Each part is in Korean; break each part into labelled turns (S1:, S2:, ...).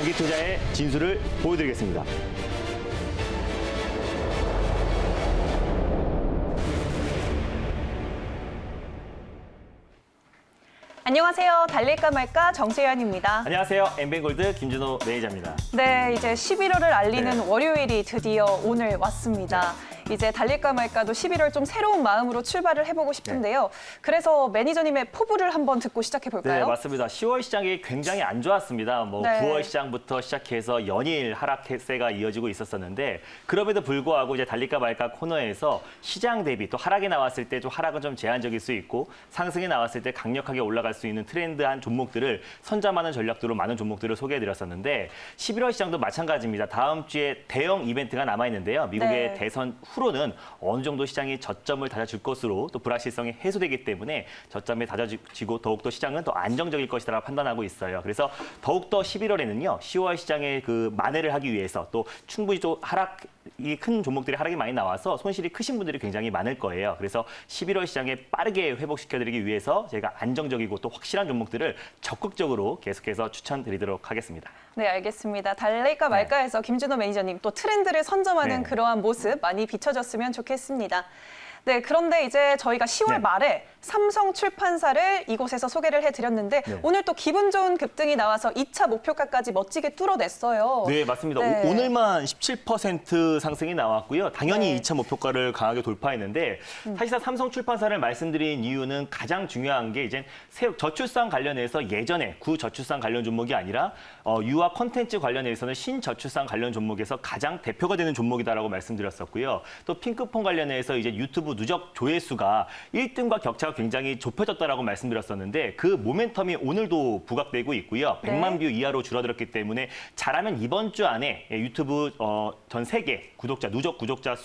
S1: 장기 투자의 진수를 보여드리겠습니다.
S2: 안녕하세요. 달릴까 말까 정세현입니다.
S1: 안녕하세요. 엠뱅골드 김준호 매니저입니다.
S2: 네, 이제 11월을 알리는
S1: 네.
S2: 월요일이 드디어 오늘 왔습니다. 이제 달릴까 말까도 11월 좀 새로운 마음으로 출발을 해보고 싶은데요. 그래서 매니저님의 포부를 한번 듣고 시작해볼까요?
S1: 네, 맞습니다. 10월 시장이 굉장히 안 좋았습니다. 뭐
S2: 네.
S1: 9월 시장부터 시작해서 연일 하락세가 이어지고 있었었는데 그럼에도 불구하고 이제 달릴까 말까 코너에서 시장 대비 또 하락이 나왔을 때 좀 하락은 좀 제한적일 수 있고 상승이 나왔을 때 강력하게 올라갈 수 있는 트렌드한 종목들을 선점하는 전략들로 많은 종목들을 소개해드렸었는데 11월 시장도 마찬가지입니다. 다음 주에 대형 이벤트가 남아있는데요. 미국의
S2: 네.
S1: 대선 후로는 어느 정도 시장이 저점을 다져줄 것으로 또 불확실성이 해소되기 때문에 저점이 다져지고 더욱더 시장은 더 안정적일 것이라고 판단하고 있어요. 그래서 더욱더 11월에는요. 10월 시장의 그 만회를 하기 위해서 또 충분히 좀 하락이 큰 종목들이 하락이 많이 나와서 손실이 크신 분들이 굉장히 많을 거예요. 그래서 11월 시장에 빠르게 회복시켜드리기 위해서 제가 안정적이고 또 확실한 종목들을 적극적으로 계속해서 추천드리도록 하겠습니다.
S2: 네, 알겠습니다. 달릴까 말까에서 김준호 매니저님 또 트렌드를 선점하는
S1: 네.
S2: 그러한 모습 많이 비춰졌으면 좋겠습니다. 네, 그런데 이제 저희가 10월
S1: 네.
S2: 말에 삼성 출판사를 이곳에서 소개를 해드렸는데
S1: 네.
S2: 오늘 또 기분 좋은 급등이 나와서 2차 목표가까지 멋지게 뚫어냈어요.
S1: 네, 맞습니다.
S2: 네.
S1: 오늘만 17% 상승이 나왔고요. 당연히
S2: 네.
S1: 2차 목표가를 강하게 돌파했는데 사실상 삼성 출판사를 말씀드린 이유는 가장 중요한 게 이제 저출산 관련해서 예전에 구저출산 관련 종목이 아니라 유아 콘텐츠 관련해서는 신저출산 관련 종목에서 가장 대표가 되는 종목이다라고 말씀드렸었고요. 또 핑크폰 관련해서 이제 유튜브 누적 조회수가 1등과 격차가 굉장히 좁혀졌다라고 말씀드렸었는데 그 모멘텀이 오늘도 부각되고 있고요. 100만 뷰 이하로 줄어들었기 때문에 잘하면 이번 주 안에 유튜브 전 세계 구독자 누적 구독자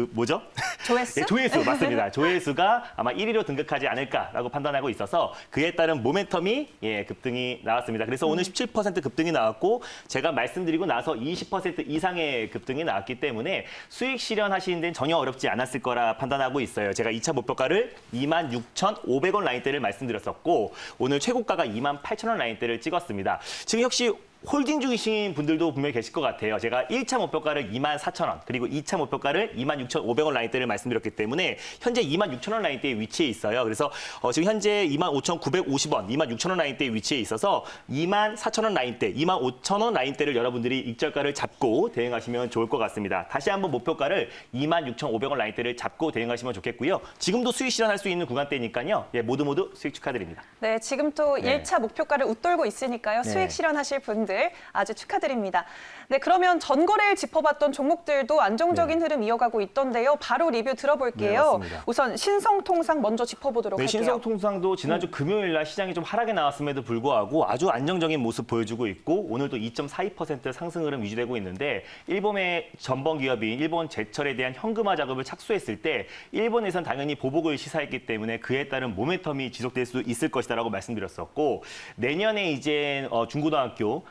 S1: 뭐죠?
S2: 조회수?
S1: 네, 조회수 맞습니다. 조회수가 아마 1위로 등극하지 않을까라고 판단하고 있어서 그에 따른 모멘텀이 급등이 나왔습니다. 그래서 오늘 17% 급등이 나왔고 제가 말씀드리고 나서 20% 이상의 급등이 나왔기 때문에 수익 실현하시는 데는 전혀 어렵지 않았을 거라 판단하고 있어요. 제가 2차 목표가를 26,500원 라인대를 말씀드렸었고 오늘 최고가가 28,000원 라인대를 찍었습니다. 지금 역시 홀딩 중이신 분들도 분명히 계실 것 같아요. 제가 1차 목표가를 24,000원, 그리고 2차 목표가를 26,500원 라인대를 말씀드렸기 때문에 현재 26,000원 라인대에 위치해 있어요. 그래서 지금 현재 25,950원, 26,000원 라인대에 위치해 있어서 24,000원 라인대, 25,000원 라인대를 여러분들이 익절가를 잡고 대응하시면 좋을 것 같습니다. 다시 한번 목표가를 26,500원 라인대를 잡고 대응하시면 좋겠고요. 지금도 수익 실현할 수 있는 구간대니까요. 모두 수익 축하드립니다.
S2: 네, 지금 또
S1: 네.
S2: 1차 목표가를 웃돌고 있으니까요.
S1: 네.
S2: 수익 실현하실 분들 아주 축하드립니다. 네, 그러면 전거래일 짚어봤던 종목들도 안정적인 흐름 이어가고 있던데요. 바로 리뷰 들어볼게요.
S1: 네, 맞습니다.
S2: 우선 신성통상 먼저 짚어보도록
S1: 네,
S2: 할게요.
S1: 신성통상도 지난주 금요일 날 시장이 좀 하락에 나왔음에도 불구하고 아주 안정적인 모습 보여주고 있고 오늘도 2.42% 상승 흐름 유지되고 있는데 일본의 전범 기업인 일본 제철에 대한 현금화 작업을 착수했을 때 일본에선 당연히 보복을 시사했기 때문에 그에 따른 모멘텀이 지속될 수 있을 것이다라고 말씀드렸었고 내년에 이제 중고등학교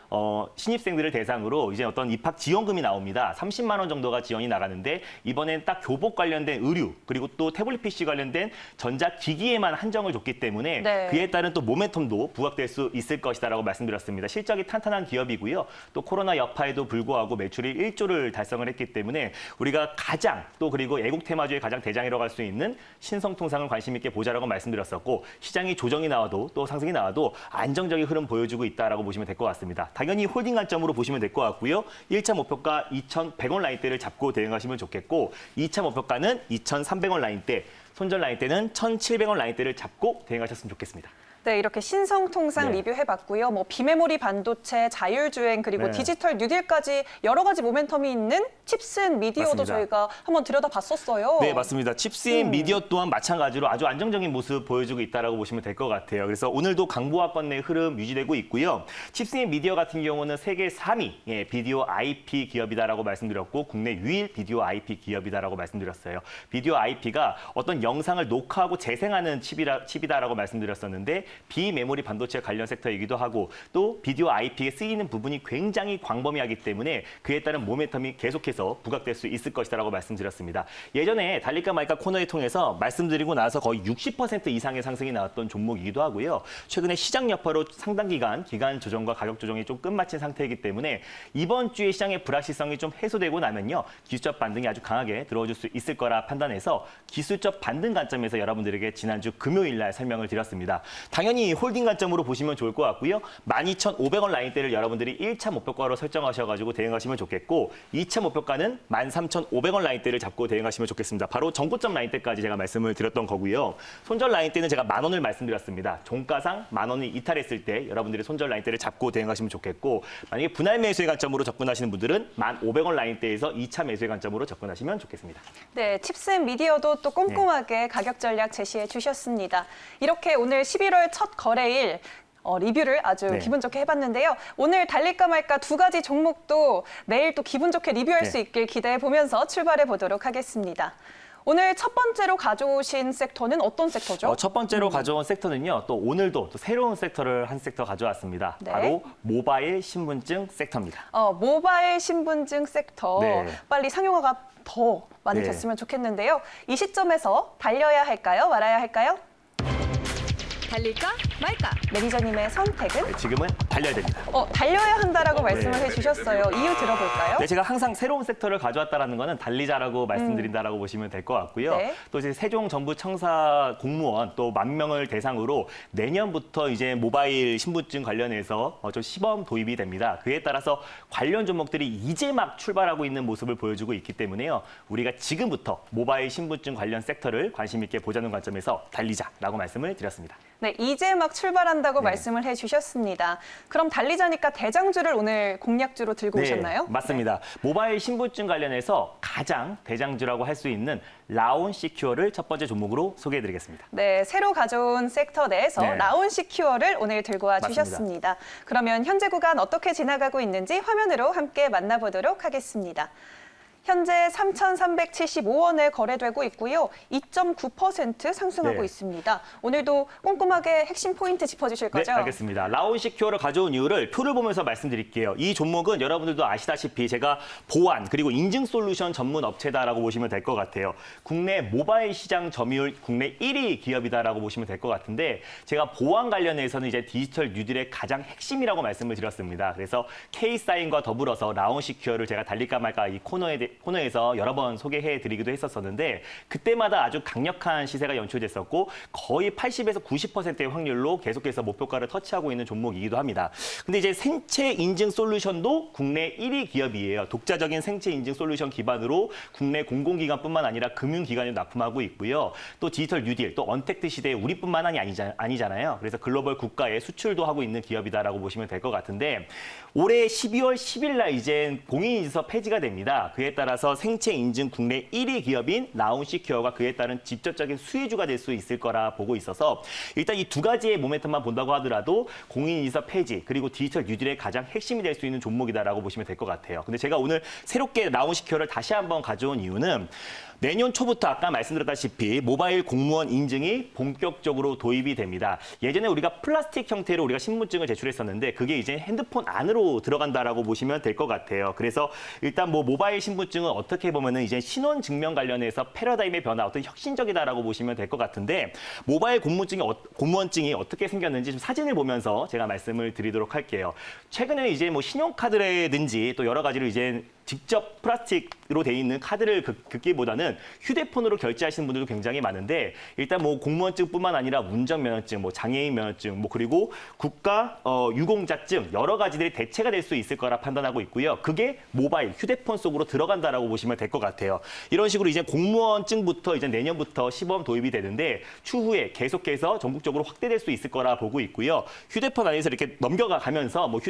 S1: 신입생들을 대상으로 이제 어떤 입학 지원금이 나옵니다. 30만 원 정도가 지원이 나가는데 이번엔 딱 교복 관련된 의류 그리고 또 태블릿 PC 관련된 전자기기에만 한정을 줬기 때문에
S2: 네.
S1: 그에 따른 또 모멘텀도 부각될 수 있을 것이다라고 말씀드렸습니다. 실적이 탄탄한 기업이고요. 또 코로나 여파에도 불구하고 매출이 1조를 달성을 했기 때문에 우리가 가장 또 그리고 애국 테마주의 가장 대장이라고 할 수 있는 신성통상을 관심 있게 보자라고 말씀드렸었고 시장이 조정이 나와도 또 상승이 나와도 안정적인 흐름 보여주고 있다라고 보시면 될 것 같습니다. 당연히 홀딩 관점으로 보시면 될 것 같고요. 1차 목표가 2,100원 라인대를 잡고 대응하시면 좋겠고 2차 목표가는 2,300원 라인대, 손절 라인대는 1,700원 라인대를 잡고 대응하셨으면 좋겠습니다.
S2: 네, 이렇게 신성통상
S1: 네.
S2: 리뷰해봤고요. 뭐 비메모리 반도체, 자율주행, 그리고
S1: 네.
S2: 디지털 뉴딜까지 여러 가지 모멘텀이 있는 칩스앤 미디어도
S1: 맞습니다.
S2: 저희가 한번 들여다봤었어요.
S1: 네, 맞습니다. 칩스앤 미디어 또한 마찬가지로 아주 안정적인 모습 보여주고 있다고 보시면 될 것 같아요. 그래서 오늘도 강보합권 내 흐름 유지되고 있고요. 칩스앤 미디어 같은 경우는 세계 3위 비디오 IP 기업이다라고 말씀드렸고 국내 유일 비디오 IP 기업이다라고 말씀드렸어요. 비디오 IP가 어떤 영상을 녹화하고 재생하는 칩이다라고 말씀드렸었는데 비메모리 반도체 관련 섹터이기도 하고 또 비디오 IP에 쓰이는 부분이 굉장히 광범위하기 때문에 그에 따른 모멘텀이 계속해서 부각될 수 있을 것이다라고 말씀드렸습니다. 예전에 달릴까 말까 코너를 통해서 말씀드리고 나서 거의 60% 이상의 상승이 나왔던 종목이기도 하고요. 최근에 시장 여파로 상당 기간 조정과 가격 조정이 좀 끝마친 상태이기 때문에 이번 주에 시장의 불확실성이 좀 해소되고 나면요. 기술적 반등이 아주 강하게 들어줄 수 있을 거라 판단해서 기술적 반등 관점에서 여러분들에게 지난주 금요일 날 설명을 드렸습니다. 당연히 홀딩 관점으로 보시면 좋을 것 같고요. 12,500원 라인대를 여러분들이 1차 목표가로 설정하셔가지고 대응하시면 좋겠고 2차 목표가는 13,500원 라인대를 잡고 대응하시면 좋겠습니다. 바로 정고점 라인대까지 제가 말씀을 드렸던 거고요. 손절 라인대는 제가 10,000원을 말씀드렸습니다. 종가상 10,000원이 이탈했을 때 여러분들이 손절 라인대를 잡고 대응하시면 좋겠고 만약에 분할 매수의 관점으로 접근하시는 분들은 1,500원 라인대에서 2차 매수의 관점으로 접근하시면 좋겠습니다.
S2: 네, 칩셋 미디어도 또 꼼꼼하게 가격 전략 제시해 주셨습니다. 이렇게 오늘 11월 첫 거래일 리뷰를 아주
S1: 네.
S2: 기분 좋게 해봤는데요. 오늘 달릴까 말까 두 가지 종목도 내일 또 기분 좋게 리뷰할
S1: 네.
S2: 수 있길 기대해 보면서 출발해 보도록 하겠습니다. 오늘 첫 번째로 가져오신 섹터는 어떤 섹터죠?
S1: 첫 번째로 가져온 섹터는요. 또 오늘도 또 새로운 섹터를 한 섹터 가져왔습니다.
S2: 네.
S1: 바로 모바일 신분증 섹터입니다.
S2: 모바일 신분증 섹터
S1: 네.
S2: 빨리 상용화가 더 많이
S1: 네.
S2: 됐으면 좋겠는데요. 이 시점에서 달려야 할까요? 말아야 할까요?
S3: 달릴까 말까?
S2: 매니저님의 선택은?
S1: 네, 지금은 달려야 됩니다.
S2: 달려야 한다라고 말씀을
S1: 네.
S2: 해주셨어요. 이유 들어볼까요?
S1: 네, 제가 항상 새로운 섹터를 가져왔다는 거는 달리자라고 말씀드린다라고 보시면 될 것 같고요.
S2: 네.
S1: 또 이제 세종 정부 청사 공무원 또 10,000명을 대상으로 내년부터 이제 모바일 신분증 관련해서 좀 시범 도입이 됩니다. 그에 따라서 관련 종목들이 이제 막 출발하고 있는 모습을 보여주고 있기 때문에요. 우리가 지금부터 모바일 신분증 관련 섹터를 관심 있게 보자는 관점에서 달리자라고 말씀을 드렸습니다.
S2: 네, 이제 막 출발한다고
S1: 네.
S2: 말씀을 해주셨습니다. 그럼 달리자니까 대장주를 오늘 공략주로 들고 오셨나요?
S1: 맞습니다. 모바일 신분증 관련해서 가장 대장주라고 할 수 있는 라온 시큐어를 첫 번째 종목으로 소개해드리겠습니다.
S2: 네, 새로 가져온 섹터 내에서
S1: 네.
S2: 라온 시큐어를 오늘 들고 와
S1: 맞습니다.
S2: 주셨습니다. 그러면 현재 구간 어떻게 지나가고 있는지 화면으로 함께 만나보도록 하겠습니다. 현재 3,375원에 거래되고 있고요. 2.9% 상승하고
S1: 네.
S2: 있습니다. 오늘도 꼼꼼하게 핵심 포인트 짚어주실 거죠?
S1: 네, 알겠습니다. 라온 시큐어를 가져온 이유를 표를 보면서 말씀드릴게요. 이 종목은 여러분들도 아시다시피 제가 보안 그리고 인증 솔루션 전문 업체다라고 보시면 될 것 같아요. 국내 모바일 시장 점유율 국내 1위 기업이다라고 보시면 될 것 같은데 제가 보안 관련해서는 이제 디지털 뉴딜의 가장 핵심이라고 말씀을 드렸습니다. 그래서 K사인과 더불어서 라온 시큐어를 제가 달릴까 말까 이 코너에서 여러 번 소개해드리기도 했었는데 그때마다 아주 강력한 시세가 연출됐었고 거의 80에서 90%의 확률로 계속해서 목표가를 터치하고 있는 종목이기도 합니다. 근데 이제 생체 인증 솔루션도 국내 1위 기업이에요. 독자적인 생체 인증 솔루션 기반으로 국내 공공기관뿐만 아니라 금융기관에 납품하고 있고요. 또 디지털 뉴딜, 또 언택트 시대에 우리뿐만이 아니잖아요. 그래서 글로벌 국가에 수출도 하고 있는 기업이다라고 보시면 될 것 같은데 올해 12월 10일 날 이제 공인인증서 폐지가 됩니다. 그에 따라서 생체 인증 국내 1위 기업인 라온 시큐어가 그에 따른 직접적인 수혜주가 될 수 있을 거라 보고 있어서 일단 이 두 가지의 모멘텀만 본다고 하더라도 공인인증서 폐지 그리고 디지털 뉴딜의 가장 핵심이 될 수 있는 종목이다라고 보시면 될 것 같아요. 근데 제가 오늘 새롭게 라온 시큐어를 다시 한번 가져온 이유는 내년 초부터 아까 말씀드렸다시피 모바일 공무원 인증이 본격적으로 도입이 됩니다. 예전에 우리가 플라스틱 형태로 우리가 신분증을 제출했었는데 그게 이제 핸드폰 안으로 들어간다라고 보시면 될 것 같아요. 그래서 일단 뭐 모바일 신분증은 어떻게 보면은 이제 신원 증명 관련해서 패러다임의 변화, 어떤 혁신적이다라고 보시면 될 것 같은데 모바일 공무원증이 어떻게 생겼는지 좀 사진을 보면서 제가 말씀을 드리도록 할게요. 최근에 이제 뭐 신용카드라든지 또 여러 가지로 이제 직접 플라스틱으로 돼 있는 카드를 긁기보다는 휴대폰으로 결제하시는 분들도 굉장히 많은데 일단 뭐 공무원증뿐만 아니라 운전면허증, 뭐 장애인 면허증, 뭐 그리고 국가 유공자증 여러 가지들이 대체가 될 수 있을 거라 판단하고 있고요. 그게 모바일 휴대폰 속으로 들어간다라고 보시면 될 것 같아요. 이런 식으로 이제 공무원증부터 이제 내년부터 시범 도입이 되는데 추후에 계속해서 전국적으로 확대될 수 있을 거라 보고 있고요. 휴대폰 안에서 이렇게 넘겨가면서 뭐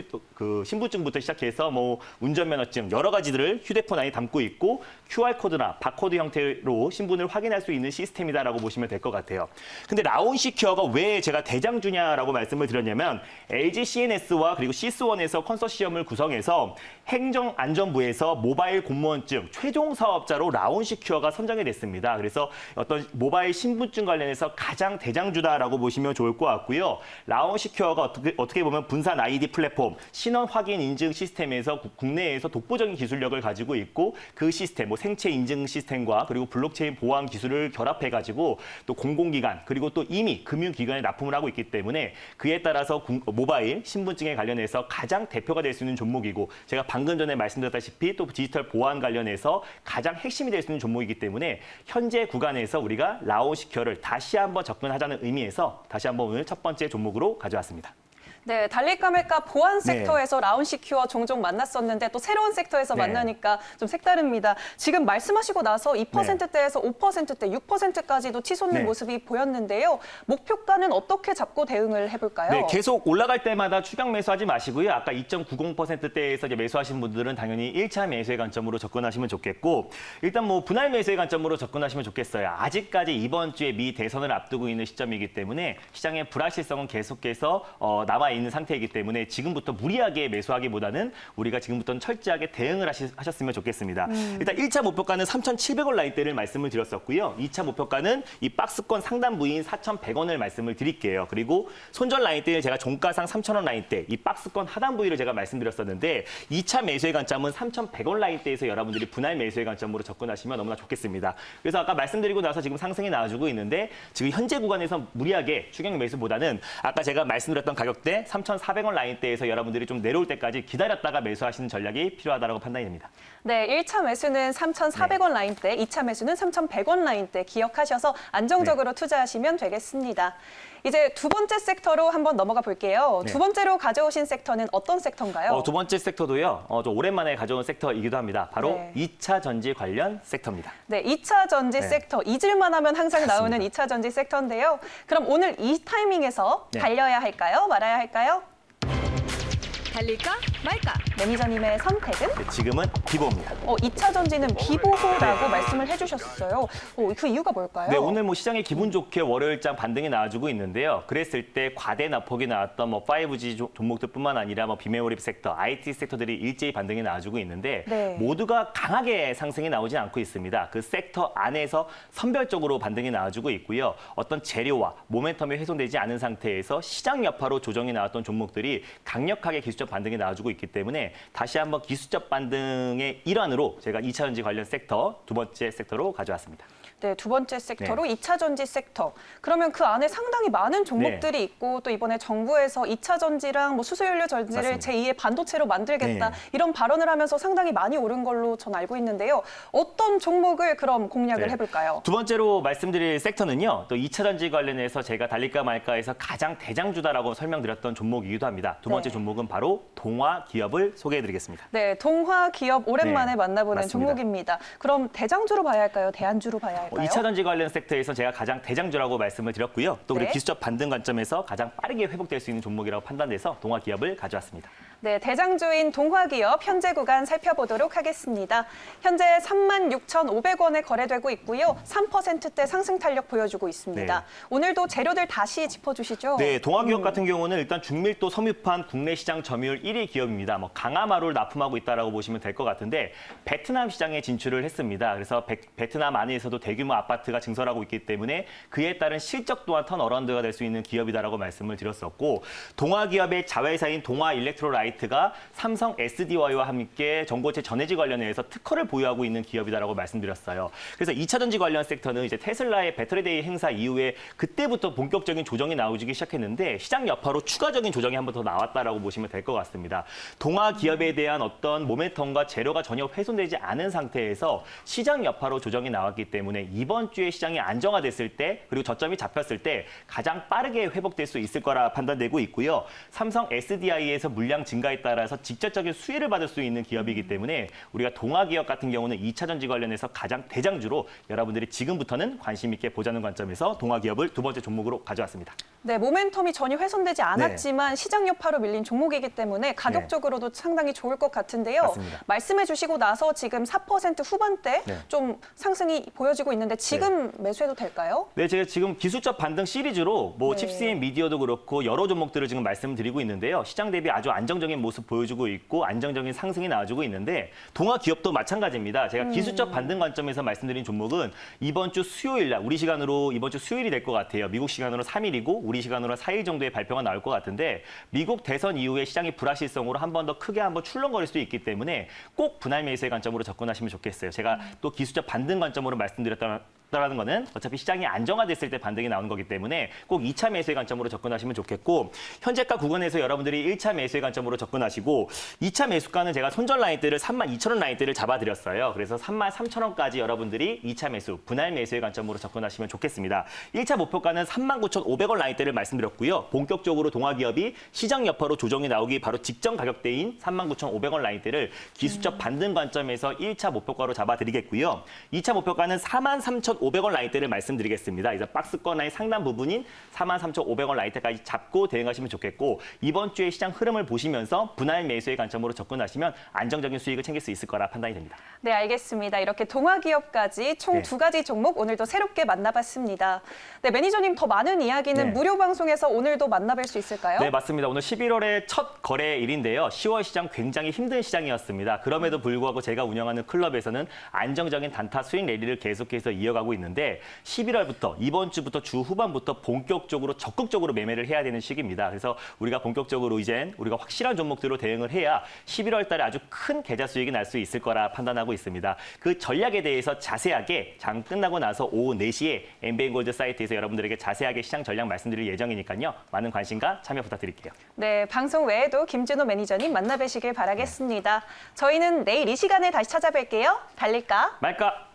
S1: 신분증부터 시작해서 뭐 운전면허증 여러 가지 가지들을 휴대폰 안에 담고 있고 QR코드나 바코드 형태로 신분을 확인할 수 있는 시스템이다라고 보시면 될 것 같아요. 근데 라온시큐어가 왜 제가 대장주냐라고 말씀을 드렸냐면 LG CNS와 그리고 시스원에서 컨소시엄을 구성해서 행정안전부에서 모바일 공무원증 최종 사업자로 라온시큐어가 선정이 됐습니다. 그래서 어떤 모바일 신분증 관련해서 가장 대장주다라고 보시면 좋을 것 같고요. 라온시큐어가 어떻게 보면 분산 아이디 플랫폼, 신원 확인 인증 시스템에서 국내에서 독보적인 기술력을 가지고 있고 그 시스템, 뭐 생체 인증 시스템과 그리고 블록체인 보안 기술을 결합해가지고 또 공공기관 그리고 또 이미 금융기관에 납품을 하고 있기 때문에 그에 따라서 모바일 신분증에 관련해서 가장 대표가 될 수 있는 종목이고 제가 방금 전에 말씀드렸다시피 또 디지털 보안 관련해서 가장 핵심이 될 수 있는 종목이기 때문에 현재 구간에서 우리가 라온시큐어를 다시 한번 접근하자는 의미에서 다시 한번 오늘 첫 번째 종목으로 가져왔습니다.
S2: 네, 달릴까 말까 보안
S1: 네.
S2: 섹터에서 라온시큐어 종종 만났었는데 또 새로운 섹터에서
S1: 네.
S2: 만나니까 좀 색다릅니다. 지금 말씀하시고 나서 2%대에서 5%대, 6%까지도 치솟는
S1: 네.
S2: 모습이 보였는데요. 목표가는 어떻게 잡고 대응을 해볼까요?
S1: 네, 계속 올라갈 때마다 추격 매수하지 마시고요. 아까 2.90%대에서 이제 매수하신 분들은 당연히 1차 매수의 관점으로 접근하시면 좋겠고 일단 뭐 분할 매수의 관점으로 접근하시면 좋겠어요. 아직까지 이번 주에 미 대선을 앞두고 있는 시점이기 때문에 시장의 불확실성은 계속해서 남아 있는 상태이기 때문에 지금부터 무리하게 매수하기보다는 우리가 지금부터는 철저하게 대응을 하셨으면 좋겠습니다. 일단 1차 목표가는 3,700원 라인대를 말씀을 드렸었고요. 2차 목표가는 이 박스권 상단 부위인 4,100원을 말씀을 드릴게요. 그리고 손절 라인대를 제가 종가상 3,000원 라인대, 이 박스권 하단 부위를 제가 말씀드렸었는데 2차 매수의 관점은 3,100원 라인대에서 여러분들이 분할 매수의 관점으로 접근하시면 너무나 좋겠습니다. 그래서 아까 말씀드리고 나서 지금 상승이 나와주고 있는데 지금 현재 구간에서 무리하게 추격 매수보다는 아까 제가 말씀드렸던 가격대 3,400원 라인대에서 여러분들이 좀 내려올 때까지 기다렸다가 매수하시는 전략이 필요하다고 판단이 됩니다.
S2: 네, 1차 매수는 3,400원 라인대, 2차 매수는 3,100원 라인대 기억하셔서 안정적으로 투자하시면 되겠습니다. 이제 두 번째 섹터로 한번 넘어가 볼게요.
S1: 네.
S2: 두 번째로 가져오신 섹터는 어떤 섹터인가요?
S1: 두 번째 섹터도요. 좀 오랜만에 가져온 섹터이기도 합니다. 바로
S2: 네.
S1: 2차 전지 관련 섹터입니다.
S2: 네, 2차 전지
S1: 네.
S2: 섹터, 잊을만 하면 항상 나오는
S1: 맞습니다.
S2: 2차 전지 섹터인데요. 그럼 오늘 이 타이밍에서
S1: 네.
S2: 달려야 할까요? 말아야 할까요?
S3: 달릴까 말까.
S2: 매니저님의 선택은?
S1: 네, 지금은 비보입니다.
S2: 2차 전지는 비보호라고 말씀을 해주셨어요. 그 이유가 뭘까요?
S1: 네, 오늘 뭐 시장이 기분 좋게 월요일장 반등이 나와주고 있는데요. 그랬을 때 과대 낙폭이 나왔던 뭐 5G 종목들뿐만 아니라 뭐 비메모리 섹터, IT 섹터들이 일제히 반등이 나와주고 있는데
S2: 네.
S1: 모두가 강하게 상승이 나오지 않고 있습니다. 그 섹터 안에서 선별적으로 반등이 나와주고 있고요. 어떤 재료와 모멘텀이 훼손되지 않은 상태에서 시장 여파로 조정이 나왔던 종목들이 강력하게 기술적 반등이 나와주고 있기 때문에 다시 한번 기술적 반등의 일환으로 제가 2차 전지 관련 섹터 두 번째 sek터로 가져왔습니다.
S2: 네, 두 번째 섹터로 2차 전지 섹터. 그러면 그 안에 상당히 많은 종목들이 있고 또 이번에 정부에서 2차 전지랑 뭐 수소연료 전지를
S1: 맞습니다.
S2: 제2의 반도체로 만들겠다
S1: 네.
S2: 이런 발언을 하면서 상당히 많이 오른 걸로 전 알고 있는데요. 어떤 종목을 그럼 공략을
S1: 네.
S2: 해볼까요?
S1: 두 번째로 말씀드릴 섹터는요. 또 2차 전지 관련해서 제가 달릴까 말까해서 가장 대장주다라고 설명드렸던 종목이기도 합니다. 두 번째
S2: 네.
S1: 종목은 바로 동화 기업을 소개해드리겠습니다.
S2: 네, 동화 기업 오랜만에
S1: 네,
S2: 만나보는
S1: 맞습니다.
S2: 종목입니다. 그럼 대장주로 봐야 할까요? 대안주로 봐야 할까요?
S1: 2차 전지 관련 섹터에서 제가 가장 대장주라고 말씀을 드렸고요. 또 그리고
S2: 네.
S1: 기술적 반등 관점에서 가장 빠르게 회복될 수 있는 종목이라고 판단돼서 동화 기업을 가져왔습니다.
S2: 네, 대장주인 동화기업 현재 구간 살펴보도록 하겠습니다. 현재 36,500원에 거래되고 있고요. 3%대 상승 탄력 보여주고 있습니다.
S1: 네.
S2: 오늘도 재료들 다시 짚어주시죠.
S1: 네, 동화기업 같은 경우는 일단 중밀도 섬유판 국내 시장 점유율 1위 기업입니다. 뭐 강화마루를 납품하고 있다라고 보시면 될 것 같은데 베트남 시장에 진출을 했습니다. 그래서 베트남 안에서도 대규모 아파트가 증설하고 있기 때문에 그에 따른 실적 또한 턴어라운드가 될 수 있는 기업이다라고 말씀을 드렸었고 동화기업의 자회사인 동화일렉트로라이트가 삼성 SDI와 함께 전고체 전해질 관련해서 특허를 보유하고 있는 기업이다라고 말씀드렸어요. 그래서 2차 전지 관련 섹터는 이제 테슬라의 배터리데이 행사 이후에 그때부터 본격적인 조정이 나오기 시작했는데 시장 여파로 추가적인 조정이 한 번 더 나왔다라고 보시면 될 것 같습니다. 동화 기업에 대한 어떤 모멘텀과 재료가 전혀 훼손되지 않은 상태에서 시장 여파로 조정이 나왔기 때문에 이번 주에 시장이 안정화됐을 때 그리고 저점이 잡혔을 때 가장 빠르게 회복될 수 있을 거라 판단되고 있고요. 삼성 SDI에서 물량 증가에 따라서 직접적인 수혜를 받을 수 있는 기업이기 때문에 우리가 동화 기업 같은 경우는 2차 전지 관련해서 가장 대장주로 여러분들이 지금부터는 관심 있게 보자는 관점에서 동화 기업을 두 번째 종목으로 가져왔습니다.
S2: 네, 모멘텀이 전혀 훼손되지 않았지만 시장 여파로 밀린 종목이기 때문에 가격적으로도 상당히 좋을 것 같은데요.
S1: 맞습니다.
S2: 말씀해 주시고 나서 지금 4% 후반대
S1: 네.
S2: 좀 상승이 보여지고 있는데 지금 매수해도 될까요?
S1: 네, 제가 지금 기술적 반등 시리즈로 뭐
S2: 네.
S1: 칩스앤 미디어도 그렇고 여러 종목들을 지금 말씀드리고 있는데요. 시장 대비 아주 안정적인 모습 보여주고 있고 안정적인 상승이 나와주고 있는데 동아 기업도 마찬가지입니다. 제가 기술적 반등 관점에서 말씀드린 종목은 이번 주 수요일 날 우리 시간으로 이번 주 수요일이 될 것 같아요. 미국 시간으로 3일이고 우리 시간으로 4일 정도의 발표가 나올 것 같은데 미국 대선 이후에 시장이 불확실성으로 한 번 더 크게 한번 출렁거릴 수도 있기 때문에 꼭 분할 매수의 관점으로 접근하시면 좋겠어요. 제가 또 기술적 반등 관점으로 말씀드렸다는 거는 어차피 시장이 안정화됐을 때 반등이 나오는 거기 때문에 꼭 2차 매수의 관점으로 접근하시면 좋겠고 현재가 구간에서 여러분들이 1차 매수의 관점으로 접근하시고 2차 매수가는 제가 손절 라인대를 32,000원 라인대를 잡아드렸어요. 그래서 33,000원까지 여러분들이 2차 매수, 분할 매수의 관점으로 접근하시면 좋겠습니다. 1차 목표가는 39,500원 라인대를 말씀드렸고요. 본격적으로 동아기업이 시장 여파로 조정이 나오기 바로 직전 가격대인 39,500원 라인대를 기술적 반등 관점에서 1차 목표가로 잡아드리겠고요. 2차 목표가는 43,500원 라인대를 말씀드리겠습니다. 그래서 박스권 라인 상단 부분인 43,500원 라인대까지 잡고 대응하시면 좋겠고 이번 주의 시장 흐름을 보시면서 분할 매수의 관점으로 접근하시면 안정적인 수익을 챙길 수 있을 거라 판단이 됩니다.
S2: 네, 알겠습니다. 이렇게 동아기업까지 총
S1: 네.
S2: 두 가지 종목 오늘도 새롭게 만나봤습니다. 네, 매니저님 더 많은 이야기는
S1: 네.
S2: 무료 방송에서 오늘도 만나뵐 수 있을까요?
S1: 네, 맞습니다. 오늘 11월의 첫 거래일인데요. 10월 시장 굉장히 힘든 시장이었습니다. 그럼에도 불구하고 제가 운영하는 클럽에서는 안정적인 단타 수익 랠리를 계속해서 이어가고 있는데 11월부터 이번 주부터 주 후반부터 본격적으로 적극적으로 매매를 해야 되는 시기입니다. 그래서 우리가 본격적으로 이젠 우리가 확실한 종목들로 대응을 해야 11월 달에 아주 큰 계좌 수익이 날 수 있을 거라 판단하고 있습니다. 그 전략에 대해서 자세하게 장 끝나고 나서 오후 4시에 엠베인골드 사이트에서 여러분들에게 자세하게 시장 전략 말씀드릴 예정이니까요. 많은 관심과 참여 부탁드릴게요.
S2: 네, 방송 외에도 김준호 매니저님 만나뵈시길 바라겠습니다. 저희는 내일 이 시간에 다시 찾아뵐게요. 달릴까?
S1: 말까?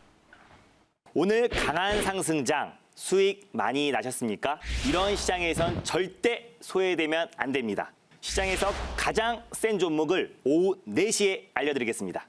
S1: 오늘 강한 상승장 수익 많이 나셨습니까? 이런 시장에선 절대 소외되면 안 됩니다. 시장에서 가장 센 종목을 오후 4시에 알려드리겠습니다.